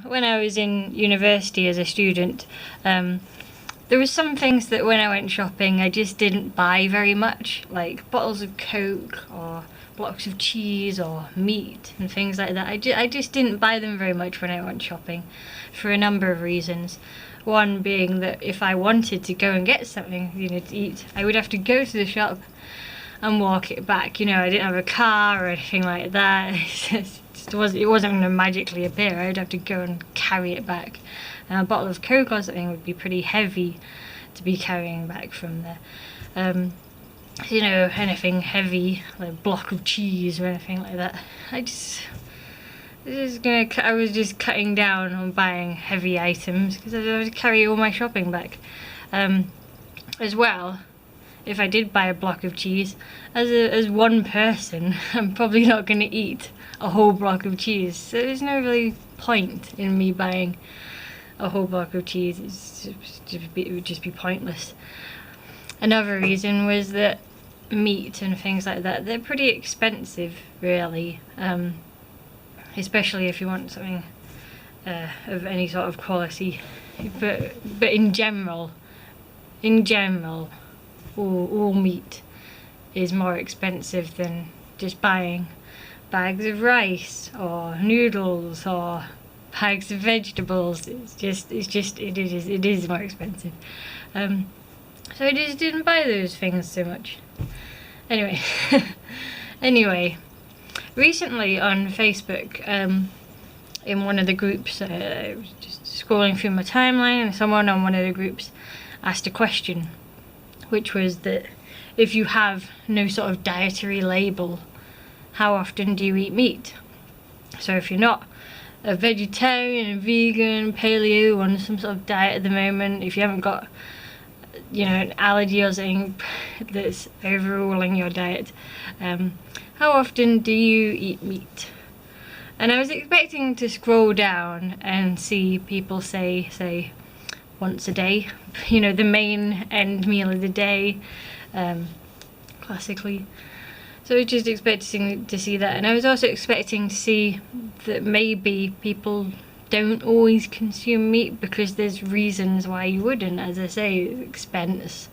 when I was in university as a student, there were some things that when I went shopping I just didn't buy very much, like bottles of Coke or blocks of cheese or meat and things like that. I just didn't buy them very much when I went shopping, for a number of reasons. One being that if I wanted to go and get something, to eat, I would have to go to the shop and walk it back. I didn't have a car or anything like that. It wasn't going to magically appear. I'd have to go and carry it back. And a bottle of Coke or something would be pretty heavy to be carrying back from there. Anything heavy, like a block of cheese or anything like that. I was just cutting down on buying heavy items because I would carry all my shopping back. As well, if I did buy a block of cheese, as one person, I'm probably not going to eat a whole block of cheese. So there's no really point in me buying a whole block of cheese. It would just be pointless. Another reason was that meat and things like that, they're pretty expensive, really. Especially if you want something of any sort of quality. But in general, all meat is more expensive than just buying bags of rice or noodles or bags of vegetables. It is more expensive. So I just didn't buy those things so much. Anyway, recently on Facebook, in one of the groups, I was just scrolling through my timeline, and someone on one of the groups asked a question, which was that if you have no sort of dietary label, how often do you eat meat? So if you're not a vegetarian, a vegan, paleo, on some sort of diet at the moment, if you haven't got an allergy or something that's overruling your diet, how often do you eat meat? And I was expecting to scroll down and see people say once a day, the main end meal of the day, classically. So I was just expecting to see that, and I was also expecting to see that maybe people don't always consume meat because there's reasons why you wouldn't. As I say, expense,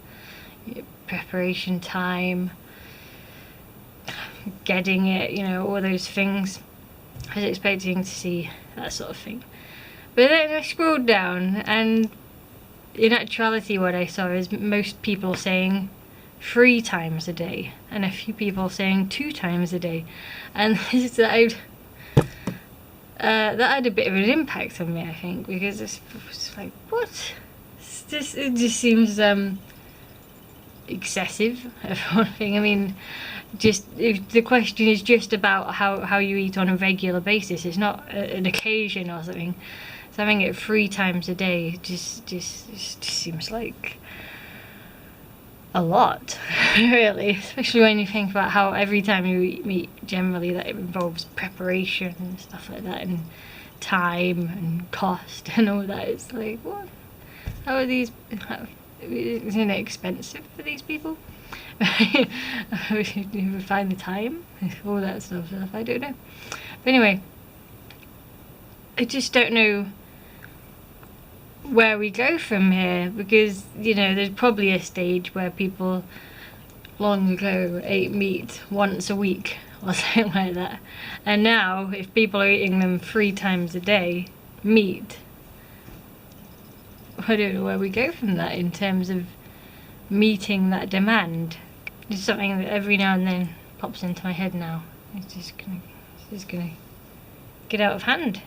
preparation time, getting it, all those things. I was expecting to see that sort of thing. But then I scrolled down, and in actuality what I saw is most people saying 3 times a day, and a few people saying 2 times a day. And that had a bit of an impact on me, I think, because it's like, what? It just seems excessive, for one thing. I mean, just if the question is just about how you eat on a regular basis, it's not an occasion or something. So having it 3 times a day just seems like a lot, really, especially when you think about how every time you eat meat, generally that it involves preparation and stuff like that, and time and cost and all that. It's like, what? Isn't it expensive for these people? You find the time, all that stuff, I don't know. But anyway, I just don't know where we go from here, because there's probably a stage where people long ago ate meat once a week or something like that, and now if people are eating them 3 times a day, meat, I don't know where we go from that in terms of meeting that demand. It's something that every now and then pops into my head now. It's just gonna get out of hand.